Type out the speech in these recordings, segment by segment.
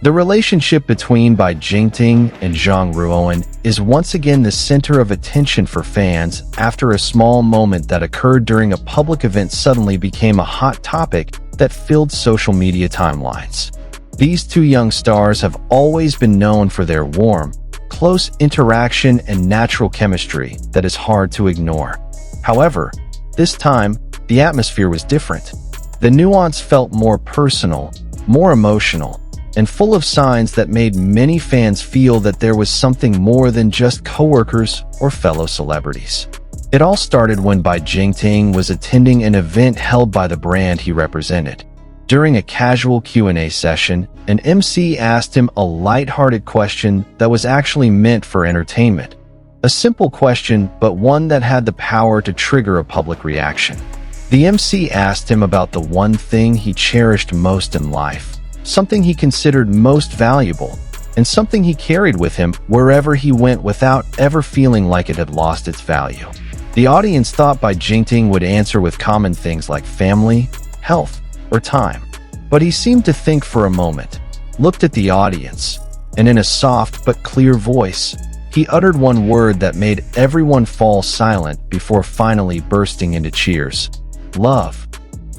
The relationship between Bai Jingting and Zhang Ruoan is once again the center of attention for fans after a small moment that occurred during a public event suddenly became a hot topic that filled social media timelines. These two young stars have always been known for their warm, close interaction and natural chemistry that is hard to ignore. However, this time, the atmosphere was different. The nuance felt more personal, more emotional, and full of signs that made many fans feel that there was something more than just coworkers or fellow celebrities. It all started when Bai Jingting was attending an event held by the brand he represented. During a casual Q&A session, an MC asked him a lighthearted question that was actually meant for entertainment. A simple question, but one that had the power to trigger a public reaction. The MC asked him about the one thing he cherished most in life, something he considered most valuable, and something he carried with him wherever he went without ever feeling like it had lost its value. The audience thought Bai Jingting would answer with common things like family, health, or time. But he seemed to think for a moment, looked at the audience, and in a soft but clear voice, he uttered one word that made everyone fall silent before finally bursting into cheers. Love.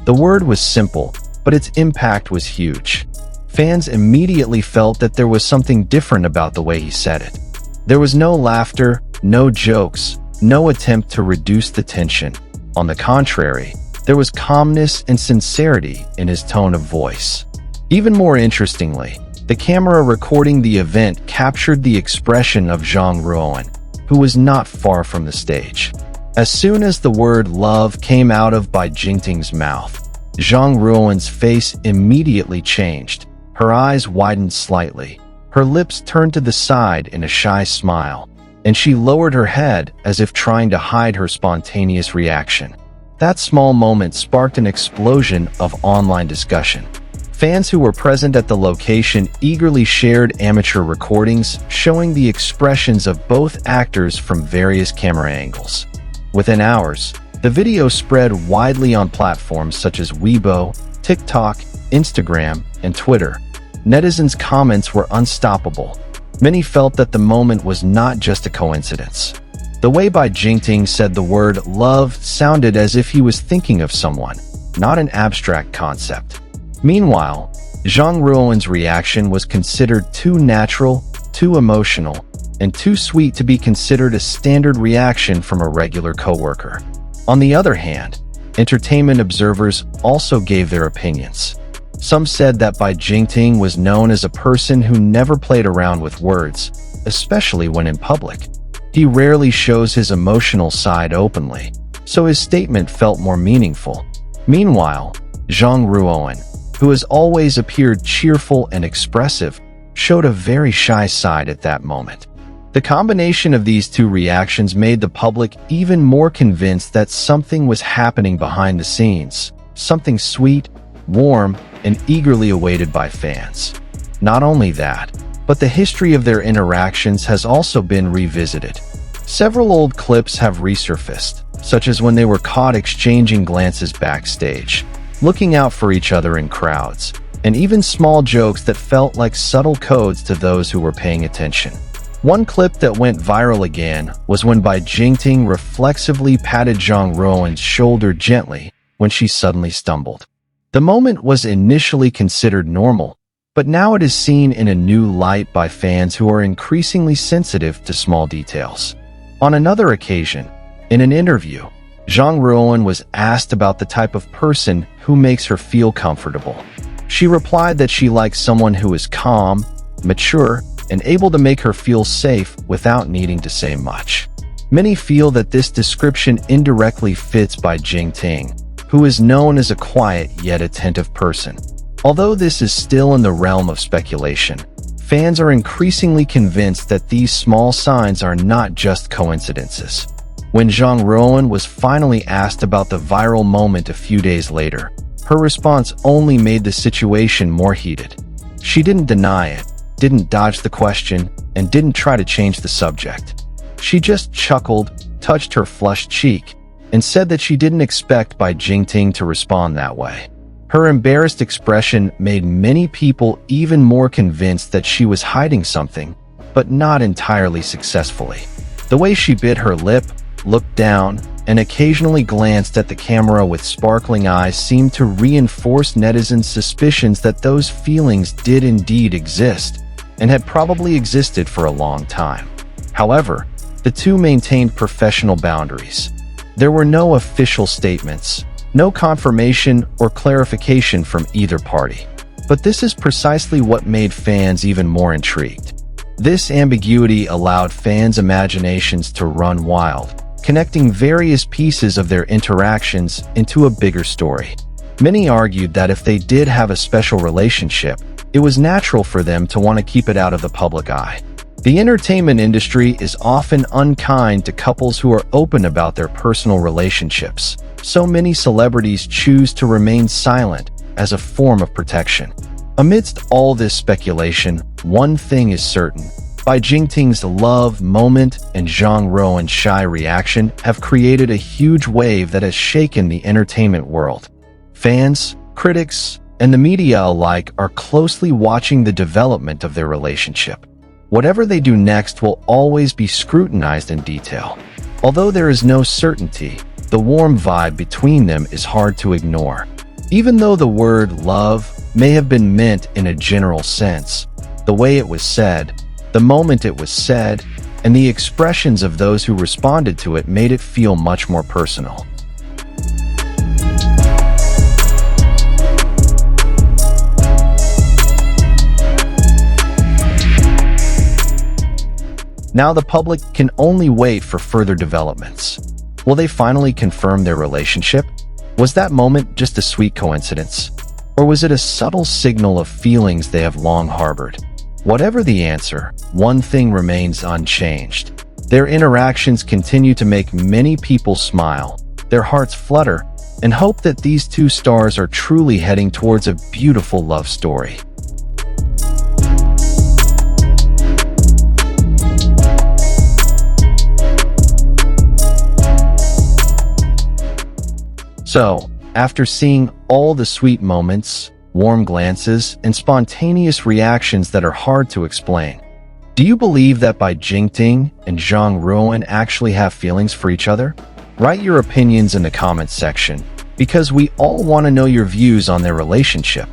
The word was simple, but its impact was huge. Fans immediately felt that there was something different about the way he said it. There was no laughter, no jokes, no attempt to reduce the tension. On the contrary, there was calmness and sincerity in his tone of voice. Even more interestingly, the camera recording the event captured the expression of Jeang Ruoan, who was not far from the stage. As soon as the word love came out of Bai Jingting's mouth, Zhang Ruoan's face immediately changed. Her eyes widened slightly, her lips turned to the side in a shy smile, and she lowered her head as if trying to hide her spontaneous reaction. That small moment sparked an explosion of online discussion. Fans who were present at the location eagerly shared amateur recordings showing the expressions of both actors from various camera angles. Within hours, the video spread widely on platforms such as Weibo, TikTok, Instagram, and Twitter. Netizens' comments were unstoppable. Many felt that the moment was not just a coincidence. The way Bai Jingting said the word love sounded as if he was thinking of someone, not an abstract concept. Meanwhile, Zhang Ruoan's reaction was considered too natural, too emotional, and too sweet to be considered a standard reaction from a regular coworker. On the other hand, entertainment observers also gave their opinions. Some said that Bai Jingting was known as a person who never played around with words, especially when in public. He rarely shows his emotional side openly, so his statement felt more meaningful. Meanwhile, Jeang Ruoan, who has always appeared cheerful and expressive, showed a very shy side at that moment. The combination of these two reactions made the public even more convinced that something was happening behind the scenes, something sweet, warm, and eagerly awaited by fans. Not only that, but the history of their interactions has also been revisited. Several old clips have resurfaced, such as when they were caught exchanging glances backstage, looking out for each other in crowds, and even small jokes that felt like subtle codes to those who were paying attention. One clip that went viral again was when Bai Jingting reflexively patted Jeang Ruoan's shoulder gently when she suddenly stumbled. The moment was initially considered normal, but now it is seen in a new light by fans who are increasingly sensitive to small details. On another occasion, in an interview, Jeang Ruoan was asked about the type of person who makes her feel comfortable. She replied that she likes someone who is calm, mature, and able to make her feel safe without needing to say much. Many feel that this description indirectly fits Bai Jingting, who is known as a quiet yet attentive person. Although this is still in the realm of speculation, fans are increasingly convinced that these small signs are not just coincidences. When Jeang Ruoan was finally asked about the viral moment a few days later, her response only made the situation more heated. She didn't deny it, didn't dodge the question, and didn't try to change the subject. She just chuckled, touched her flushed cheek, and said that she didn't expect Bai Jingting to respond that way. Her embarrassed expression made many people even more convinced that she was hiding something, but not entirely successfully. The way she bit her lip, looked down, and occasionally glanced at the camera with sparkling eyes seemed to reinforce netizens' suspicions that those feelings did indeed exist, and had probably existed for a long time. However, the two maintained professional boundaries. There were no official statements, no confirmation or clarification from either party. But this is precisely what made fans even more intrigued. This ambiguity allowed fans' imaginations to run wild, connecting various pieces of their interactions into a bigger story. Many argued that if they did have a special relationship, it was natural for them to want to keep it out of the public eye. The entertainment industry is often unkind to couples who are open about their personal relationships, so many celebrities choose to remain silent as a form of protection. Amidst all this speculation, one thing is certain. Bai Jingting's love moment and Jeang Ruoan's shy reaction have created a huge wave that has shaken the entertainment world. Fans, critics, and the media alike are closely watching the development of their relationship. Whatever they do next will always be scrutinized in detail. Although there is no certainty, the warm vibe between them is hard to ignore. Even though the word love may have been meant in a general sense, the way it was said, the moment it was said, and the expressions of those who responded to it made it feel much more personal. Now the public can only wait for further developments. Will they finally confirm their relationship? Was that moment just a sweet coincidence? Or was it a subtle signal of feelings they have long harbored? Whatever the answer, one thing remains unchanged. Their interactions continue to make many people smile, their hearts flutter, and hope that these two stars are truly heading towards a beautiful love story. So, after seeing all the sweet moments, warm glances, and spontaneous reactions that are hard to explain, do you believe that Bai Jingting and Zhang Ruoan actually have feelings for each other? Write your opinions in the comments section, because we all want to know your views on their relationship.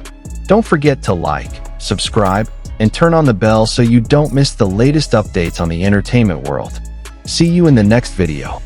Don't forget to like, subscribe, and turn on the bell so you don't miss the latest updates on the entertainment world. See you in the next video.